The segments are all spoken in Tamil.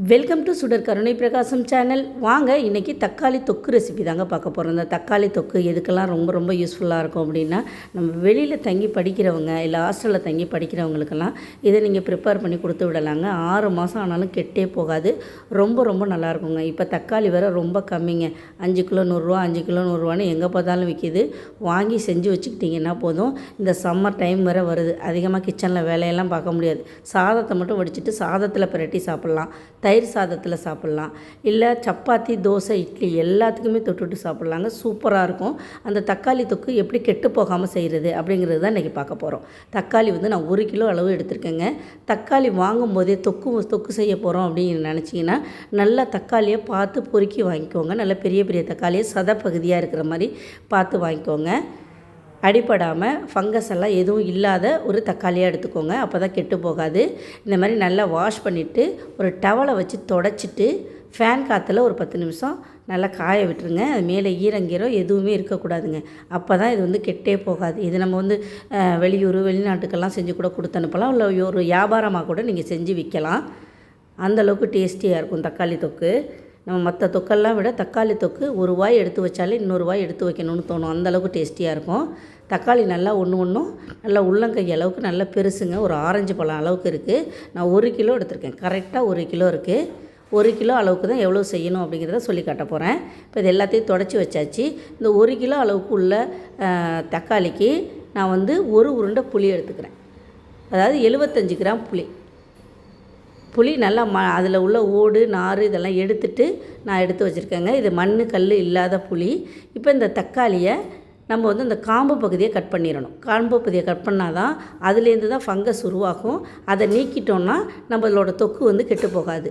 வெல்கம் டு சுடர் கருணை பிரகாசம் சேனல். வாங்க இன்றைக்கி தக்காளி தொக்கு ரெசிபி தாங்க பார்க்க போகிறோம். இந்த தக்காளி தொக்கு எதுக்கெல்லாம் ரொம்ப ரொம்ப யூஸ்ஃபுல்லாக இருக்கும் அப்படின்னா, நம்ம வெளியில் தங்கி படிக்கிறவங்க இல்லை ஹாஸ்டலில் தங்கி படிக்கிறவங்களுக்கெல்லாம் இதை நீங்கள் ப்ரிப்பேர் பண்ணி கொடுத்து விடலாங்க. 6 மாதம் ஆனாலும் கெட்டே போகாது. ரொம்ப ரொம்ப நல்லாயிருக்குங்க. இப்போ தக்காளி வேறு ரொம்ப கம்மிங்க. 5 கிலோ 100 ரூபா, 5 கிலோ 100 ரூபான்னு எங்கே பார்த்தாலும் விற்கிது. வாங்கி செஞ்சு வச்சுக்கிட்டிங்கன்னா போதும். இந்த சம்மர் டைம் வேறு வருது. அதிகமாக கிச்சனில் வேலையெல்லாம் பார்க்க முடியாது. சாதத்தை மட்டும் வடிச்சிட்டு சாதத்தில் பிரட்டி சாப்பிட்லாம், தயிர் சாதத்தில் சாப்பிட்லாம், இல்லை சப்பாத்தி, தோசை, இட்லி எல்லாத்துக்குமே தொட்டுட்டு சாப்பிட்லாங்க. சூப்பராக இருக்கும். அந்த தக்காளி தொக்கு எப்படி கெட்டு போகாமல் செய்கிறது அப்படிங்கிறது தான் இன்றைக்கி பார்க்க போகிறோம். தக்காளி நான் 1 கிலோ அளவு எடுத்திருக்கேங்க. தக்காளி வாங்கும் போதே தொக்கு செய்ய போகிறோம் அப்படின்னு நினச்சிங்கன்னா நல்லா தக்காளியை பார்த்து பொறுக்கி வாங்கிக்கோங்க. நல்ல பெரிய பெரிய தக்காளியை சதப்பகுதியாக இருக்கிற மாதிரி பார்த்து வாங்கிக்கோங்க. அடிப்படாமல் ஃபங்கஸ் எல்லாம் எதுவும் இல்லாத ஒரு தக்காளியாக எடுத்துக்கோங்க. அப்போ தான் கெட்டு போகாது. இந்த மாதிரி நல்லா வாஷ் பண்ணிவிட்டு ஒரு டவலை வச்சு தொடச்சிட்டு ஃபேன் காற்றுல ஒரு 10 நிமிஷம் நல்லா காய விட்டுருங்க. அது மேலே ஈரங்கீரம் எதுவுமே இருக்கக்கூடாதுங்க. அப்போ தான் இது கெட்டே போகாது. இது நம்ம வெளியூர் வெளிநாட்டுக்கெல்லாம் செஞ்சு கூட கொடுத்து அனுப்பலாம். இல்லை ஒரு வியாபாரமாக கூட நீங்கள் செஞ்சு விற்கலாம். அந்தளவுக்கு டேஸ்டியாக இருக்கும் தக்காளி தொக்கு. நம்ம மற்ற தொக்கெல்லாம் விட தக்காளி தொக்கு ஒரு வாய் எடுத்து வச்சாலே இன்னொரு வாய் எடுத்து வைக்கணும்னு தோணும். அந்தளவுக்கு டேஸ்டியாக இருக்கும். தக்காளி நல்லா ஒன்றும் நல்லா உள்ளங்கை அளவுக்கு நல்லா பெருசுங்க. ஒரு ஆரஞ்சு பழம் அளவுக்கு இருக்குது. நான் 1 கிலோ எடுத்திருக்கேன். கரெக்டாக 1 கிலோ இருக்குது. 1 கிலோ அளவுக்கு தான் எவ்வளோ செய்யணும் அப்படிங்கிறத சொல்லி காட்ட போகிறேன். இப்போ இது எல்லாத்தையும் தொடச்சி வச்சாச்சு. இந்த 1 கிலோ அளவுக்கு உள்ள தக்காளிக்கு நான் ஒரு உருண்டை புளி எடுத்துக்கிறேன். அதாவது 75 கிராம் புளி நல்லா அதில் உள்ள ஓடு, நார் இதெல்லாம் எடுத்துட்டு நான் எடுத்து வச்சுருக்கேங்க. இது மண் கல் இல்லாத புளி. இப்போ இந்த தக்காளியை நம்ம இந்த காம்பு பகுதியை கட் பண்ணிடணும். காம்பு பகுதியை கட் பண்ணால் தான் அதுலேருந்து தான் ஃபங்கஸ் உருவாகும். அதை நீக்கிட்டோன்னா நம்மளோட தொக்கு கெட்டு போகாது.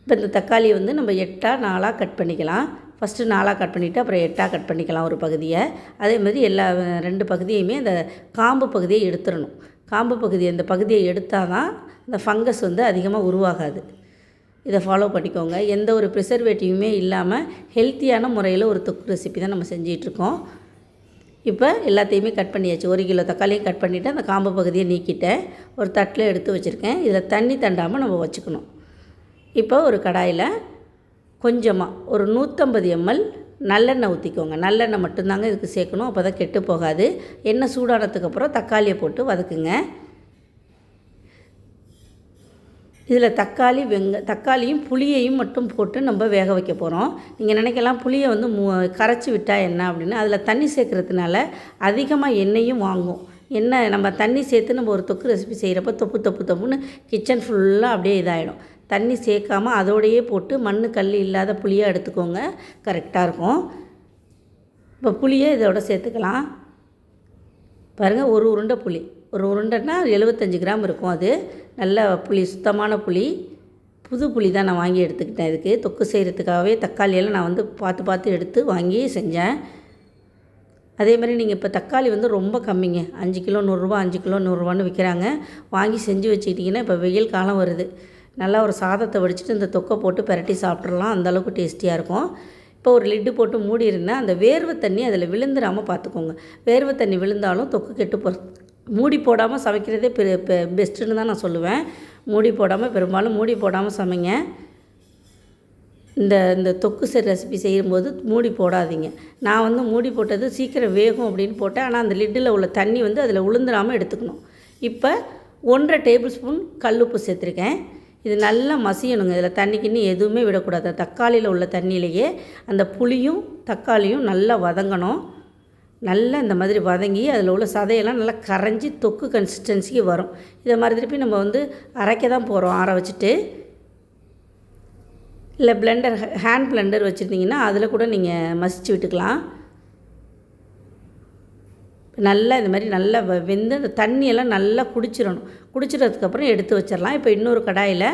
இப்போ இந்த தக்காளியை நம்ம 8ஆ 4ஆக கட் பண்ணிக்கலாம். ஃபஸ்ட்டு 4ஆக கட் பண்ணிவிட்டு அப்புறம் 8ஆக கட் பண்ணிக்கலாம் ஒரு பகுதியை. அதே மாதிரி எல்லா 2 பகுதியுமே அந்த காம்பு பகுதியை எடுத்துடணும். காம்பு பகுதி இந்த பகுதியை எடுத்தால் தான் இந்த ஃபங்கஸ் அதிகமாக உருவாகாது. இதை ஃபாலோ பண்ணிக்கோங்க. எந்த ஒரு ப்ரிசர்வேட்டிவுமே இல்லாமல் ஹெல்த்தியான முறையில் ஒரு தொக்கு ரெசிபி தான் நம்ம செஞ்சிகிட்ருக்கோம். இப்போ எல்லாத்தையுமே கட் பண்ணியாச்சு. 1 கிலோ தக்காளியும் கட் பண்ணிவிட்டு அந்த காம்பு பகுதியை நீக்கிட்டேன். ஒரு தட்டில் எடுத்து வச்சுருக்கேன். இதில் தண்ணி தண்டாமல் நம்ம வச்சுக்கணும். இப்போ ஒரு கடாயில் கொஞ்சமாக ஒரு 150 ml நல்லெண்ணெய் ஊற்றிக்கோங்க. நல்லெண்ணெய் மட்டும்தாங்க இதுக்கு சேர்க்கணும். அப்போ தான் கெட்டு போகாது. எண்ணெய் சூடானதுக்கப்புறம் தக்காளியை போட்டு வதக்குங்க. இதில் தக்காளியும் புளியையும் மட்டும் போட்டு நம்ம வேக வைக்க போகிறோம். நீங்கள் நினைக்கலாம் புளியை கரைச்சி விட்டால் என்ன அப்படின்னு. அதில் தண்ணி சேர்க்குறதுனால அதிகமாக எண்ணெயும் வாங்கும். எண்ணெய் நம்ம தண்ணி சேர்த்து நம்ம ஒரு தொக்கு ரெசிபி செய்கிறப்ப தொப்புன்னு கிச்சன் ஃபுல்லாக அப்படியே இதாகிடும். தண்ணி சேர்க்காமல் அதோடையே போட்டு மண் கல் இல்லாத புளியாக எடுத்துக்கோங்க. கரெக்டாக இருக்கும். இப்போ புளியை இதோட சேர்த்துக்கலாம். பாருங்கள், ஒரு உருண்டை புளி. ஒரு உருண்டைன்னா 75 கிராம் இருக்கும். அது நல்ல புளி, சுத்தமான புளி, புது புளி தான் நான் வாங்கி எடுத்துக்கிட்டேன். இதுக்கு தொக்கு செய்கிறதுக்காகவே தக்காளியெல்லாம் நான் பார்த்து எடுத்து வாங்கி செஞ்சேன். அதே மாதிரி நீங்கள் இப்போ தக்காளி ரொம்ப கம்மிங்க. 5 கிலோ 100 ரூபா, 5 கிலோ 100 ரூபான்னு விற்கிறாங்க. வாங்கி செஞ்சு வச்சுக்கிட்டிங்கன்னா இப்போ வெயில் காலம் வருது. நல்லா ஒரு சாதத்தை வடிச்சிட்டு இந்த தொக்கை போட்டு பிரட்டி சாப்பிட்றலாம். அந்தளவுக்கு டேஸ்டியாக இருக்கும். இப்போ ஒரு லிட்டு போட்டு மூடி இருந்தால் அந்த வேர்வை தண்ணி அதில் விழுந்துடாமல் பார்த்துக்கோங்க. வேர்வை தண்ணி விழுந்தாலும் தொக்கு கெட்டு மூடி போடாமல் சமைக்கிறதே பெஸ்ட்டுன்னு தான் நான் சொல்லுவேன். பெரும்பாலும் மூடி போடாமல் சமைங்க. இந்த தொக்கு ரெசிபி செய்யும்போது மூடி போடாதீங்க. நான் மூடி போட்டது சீக்கிரம் வேகும் அப்படின்னு போட்டேன். ஆனால் அந்த லிட்டில் உள்ள தண்ணி அதில் விழுந்துடாமல் எடுத்துக்கணும். இப்போ 1.5 டேபிள் ஸ்பூன் கல்லுப்பு சேர்த்துருக்கேன். இது நல்லா மசியணுங்க. இதில் தண்ணிக்கின்னு எதுவுமே விடக்கூடாது. தக்காளியில் உள்ள தண்ணியிலேயே அந்த புளியும் தக்காளியும் நல்லா வதங்கணும். நல்லா இந்த மாதிரி வதங்கி அதில் உள்ள சதையெல்லாம் நல்லா கரைஞ்சி தொக்கு கன்சிஸ்டன்சிக்கு வரும். இதை மாதிரி திருப்பி நம்ம அரைக்க தான் போகிறோம். ஆற வச்சுட்டு இல்லை ஹேண்ட் பிளெண்டர் வச்சுருந்தீங்கன்னா அதில் கூட நீங்கள் மசிச்சு விட்டுக்கலாம். நல்லா இந்த மாதிரி நல்லா வெந்து அந்த தண்ணியெல்லாம் நல்லா குடிச்சிடறதுக்கப்புறம் எடுத்து வச்சிடலாம். இப்போ இன்னொரு கடாயில்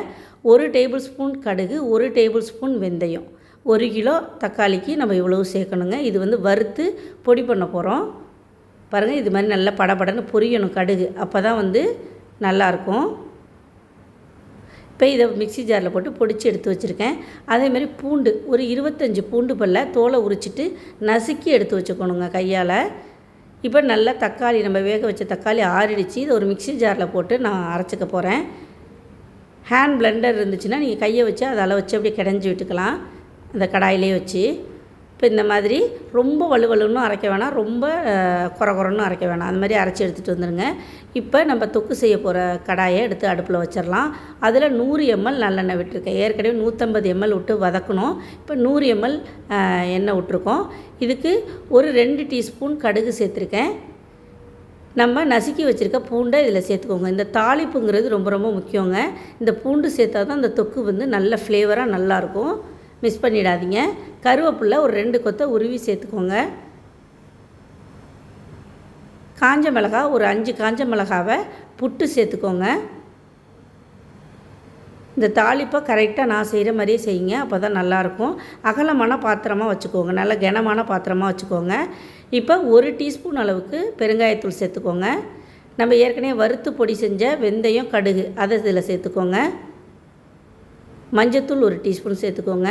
1 டேபிள் ஸ்பூன் கடுகு, 1 டேபிள் ஸ்பூன் வெந்தயம். 1 கிலோ தக்காளிக்கு நம்ம இவ்வளவு சேர்க்கணுங்க. இது வறுத்து பொடி பண்ண போகிறோம். பாருங்கள், இது மாதிரி நல்லா படபடன்னு பொரியணும் கடுகு. அப்போ தான் நல்லாயிருக்கும். இப்போ இதை மிக்ஸி ஜாரில் போட்டு பொடிச்சு எடுத்து வச்சுருக்கேன். அதேமாதிரி பூண்டு ஒரு 25 பூண்டு பல்லை தோலை உரிச்சிட்டு நசுக்கி எடுத்து வச்சுக்கணுங்க கையால். இப்போ நல்லா தக்காளி நம்ம வேக வச்ச தக்காளி ஆறிடுச்சு. இது ஒரு மிக்ஸி ஜாரில் போட்டு நான் அரைச்சிக்க போகிறேன். ஹேண்ட் பிளெண்டர் இருந்துச்சுன்னா நீங்கள் கையை வச்சு அதை வச்சு அப்படியே கிடஞ்சி விட்டுக்கலாம் அந்த கடாயிலே வச்சு. இப்போ இந்த மாதிரி ரொம்ப வலுவலுன்னு அரைக்க வேணாம், ரொம்ப குறன்னு அரைக்க வேணாம், அந்த மாதிரி அரைச்சி எடுத்துகிட்டு வந்துடுங்க. இப்போ நம்ம தொக்கு செய்ய போகிற கடாயை எடுத்து அடுப்பில் வச்சிடலாம். அதில் 100 ml நல்லெண்ணெய் விட்டுருக்கேன். ஏற்கனவே 150 ml விட்டு வதக்கணும். இப்போ 100 ml எண்ணெய் விட்டுருக்கோம். இதுக்கு ஒரு 2 டீஸ்பூன் கடுகு சேர்த்துருக்கேன். நம்ம நசுக்கி வச்சுருக்க பூண்டை இதில் சேர்த்துக்கோங்க. இந்த தாளிப்புங்கிறது ரொம்ப ரொம்ப முக்கியங்க. இந்த பூண்டு சேர்த்தா தான் இந்த தொக்கு வந்து நல்ல ஃப்ளேவராக நல்லாயிருக்கும், மிஸ் பண்ணிடாதீங்க. கருவேப்பிலை ஒரு 2 கொத்தை உருவி சேர்த்துக்கோங்க. காஞ்ச மிளகாய் ஒரு 5 காஞ்ச மிளகாவை புட்டு சேர்த்துக்கோங்க. இந்த தாளிப்பை கரெக்டாக நான் செய்கிற மாதிரியே செய்யுங்க, அப்போ தான் நல்லாயிருக்கும். அகலமான பாத்திரமாக வச்சுக்கோங்க, நல்ல கனமான பாத்திரமாக வச்சுக்கோங்க. இப்போ 1 டீஸ்பூன் அளவுக்கு பெருங்காயத்தூள் சேர்த்துக்கோங்க. நம்ம ஏற்கனவே வறுத்து பொடி செஞ்ச வெந்தயம் கடுகு அதை இதில் சேர்த்துக்கோங்க. மஞ்சத்தூள் 1 டீஸ்பூன் சேர்த்துக்கோங்க.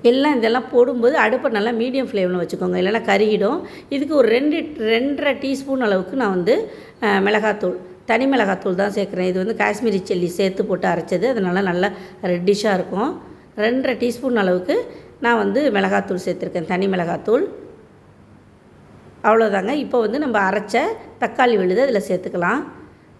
எல்லாம் இதெல்லாம் போடும்போது அடுப்பை நல்லா மீடியம் ஃப்ளேமில் வச்சுக்கோங்க, இல்லைன்னா கருகிடும். இதுக்கு ஒரு 2.5 டீஸ்பூன் அளவுக்கு நான் வந்து மிளகாத்தூள், தனி மிளகாத்தூள் தான் சேர்க்குறேன். இது வந்து காஷ்மீரி சில்லி சேர்த்து போட்டு அரைச்சது, அதனால் நல்லா ரெட்டிஷாக இருக்கும். 2.5 டீஸ்பூன் அளவுக்கு நான் வந்து மிளகாத்தூள் சேர்த்துருக்கேன், தனி மிளகாத்தூள். அவ்வளோதாங்க. இப்போ வந்து நம்ம அரைச்ச தக்காளி விழுது அதில் சேர்த்துக்கலாம்.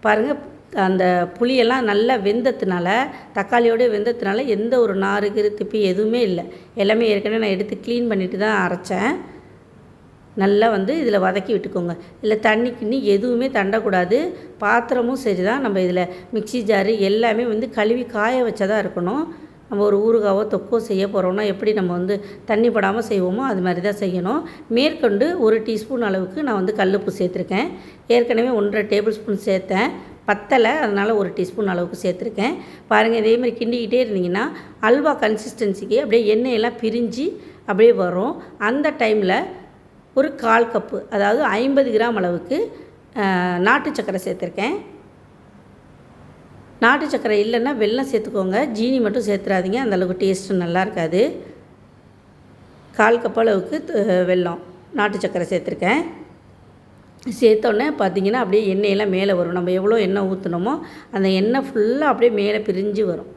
பாருங்கள், அந்த புளியெல்லாம் நல்லா வெந்ததுனால, தக்காளியோடு வெந்ததுனால எந்த ஒரு நாறு திப்பி எதுவுமே இல்லை. எல்லாமே ஏற்கனவே நான் எடுத்து க்ளீன் பண்ணிவிட்டு தான் அரைச்சேன். நல்லா வந்து இதில் வதக்கி விட்டுக்கோங்க. இதில் தண்ணி கிண்ணி எதுவுமே தண்டக்கூடாது. பாத்திரமும் சரி தான், நம்ம இதில் மிக்சி ஜாரு எல்லாமே வந்து கழுவி காய வச்சதாக இருக்கணும். நம்ம ஒரு ஊறுகாவோ தொக்கோ செய்ய போகிறோம்னா எப்படி நம்ம வந்து தண்ணி படாமல் செய்வோமோ அது மாதிரி தான் செய்யணும். மேற்கொண்டு 1 டீஸ்பூன் அளவுக்கு நான் வந்து கல்லுப்பு சேர்த்துருக்கேன். ஏற்கனவே 1.5 டேபிள் ஸ்பூன் சேர்த்தேன், பத்தலை, அதனால் 1 டீஸ்பூன் அளவுக்கு சேர்த்துருக்கேன். பாருங்கள், இதேமாதிரி கிண்டிக்கிட்டே இருந்தீங்கன்னா அல்வா கன்சிஸ்டன்சிக்கு அப்படியே எண்ணெயெல்லாம் பிரிஞ்சு அப்படியே வரும். அந்த டைமில் ஒரு 1/4 கப்பு, அதாவது 50 கிராம் அளவுக்கு நாட்டு சர்க்கரை சேர்த்துருக்கேன். நாட்டு சர்க்கரை இல்லைன்னா வெல்லம் சேர்த்துக்கோங்க, ஜீனி மட்டும் சேர்த்துறாதீங்க, அந்தளவுக்கு டேஸ்ட்டு நல்லா இருக்காது. 1/4 கப் அளவுக்கு வெல்லம், நாட்டு சர்க்கரை சேர்த்துருக்கேன். சேர்த்தோன்னே பார்த்திங்கன்னா அப்படியே எண்ணெயெல்லாம் மேலே வரும். நம்ம எவ்வளோ எண்ணெய் ஊற்றுனோமோ அந்த எண்ணெய் ஃபுல்லாக அப்படியே மேலே பிரிஞ்சு வரும்.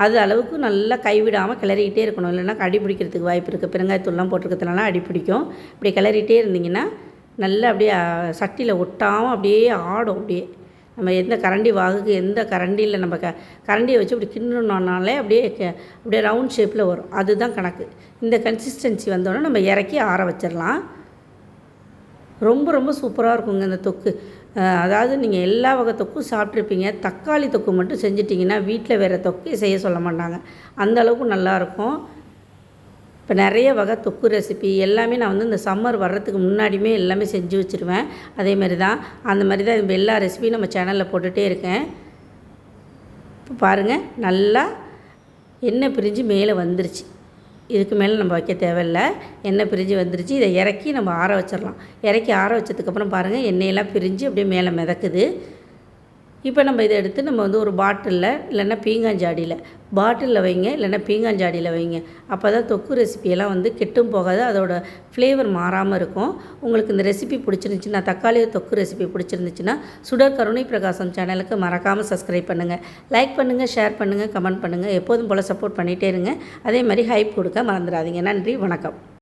அது அளவுக்கு நல்லா கைவிடாமல் கிளறிக்கிட்டே இருக்கணும், இல்லைன்னா அடி பிடிக்கிறதுக்கு வாய்ப்பு இருக்குது. பெருங்காயத்தூள்லாம் போட்டிருக்கிறதுனால அடி பிடிக்கும். இப்படி கிளறிட்டே இருந்திங்கன்னா நல்லா அப்படியே சட்டியில் ஒட்டாமல் அப்படியே ஆடும். அப்படியே நம்ம எந்த கரண்டி வாகுக்கு எந்த கரண்டியில் நம்ம கரண்டியை வச்சு அப்படி கிண்டணுன்னாலே அப்படியே ரவுண்ட் ஷேப்பில் வரும். அதுதான் கணக்கு. இந்த கன்சிஸ்டன்சி வந்தோடனே நம்ம இறக்கி ஆற வச்சிடலாம். ரொம்ப ரொம்ப சூப்பராக இருக்குங்க இந்த தொக்கு. அதாவது நீங்கள் எல்லா வகை தொக்கும் சாப்பிட்ருப்பீங்க, தக்காளி தொக்கு மட்டும் செஞ்சிட்டிங்கன்னா வீட்டில் வேறு தொக்கு செய்ய சொல்ல மாட்டாங்க, அந்தளவுக்கு நல்லாயிருக்கும். இப்போ நிறைய வகை தொக்கு ரெசிபி எல்லாமே நான் வந்து இந்த சம்மர் வர்றதுக்கு முன்னாடியுமே எல்லாமே செஞ்சு வச்சுருவேன். அதேமாதிரி தான், அந்த மாதிரி தான் இப்போ எல்லா ரெசிபியும் நம்ம சேனலில் போட்டுகிட்டே இருக்கேன். இப்போ பாருங்கள், நல்லா எண்ணெய் பிரிஞ்சு மேலே வந்துருச்சு. இதுக்கு மேலே நம்ம வைக்க தேவையில்லை, எண்ணெய் பிரிஞ்சு வந்துருச்சு. இதை இறக்கி நம்ம ஆற வச்சிடலாம். இறக்கி ஆற வச்சதுக்கப்புறம் பாருங்கள், எண்ணெயெல்லாம் பிரிஞ்சு அப்படியே மேலே மிதக்குது. இப்போ நம்ம இதை எடுத்து நம்ம வந்து ஒரு பாட்டிலில் இல்லைன்னா பீங்காஞ்சாடியில், பாட்டிலில் வைங்க, இல்லைன்னா பீங்காஞ்சாடியில் வைங்க. அப்போ தான் தொக்கு ரெசிபியெல்லாம் வந்து கெட்டும் போகாது, அதோட ஃப்ளேவர் மாறாமல் இருக்கும். உங்களுக்கு இந்த ரெசிபி பிடிச்சிருந்துச்சுன்னா, தக்காளி தொக்கு ரெசிபி பிடிச்சிருந்துச்சுன்னா சுடர் கருணை பிரகாசம் சேனலுக்கு மறக்காமல் சப்ஸ்கிரைப் பண்ணுங்கள், லைக் பண்ணுங்கள், ஷேர் பண்ணுங்கள், கமெண்ட் பண்ணுங்கள். எப்போதும் போல் சப்போர்ட் பண்ணிகிட்டே இருங்க. அதே மாதிரி ஹைப் கொடுக்க மறந்துடாதீங்க. நன்றி, வணக்கம்.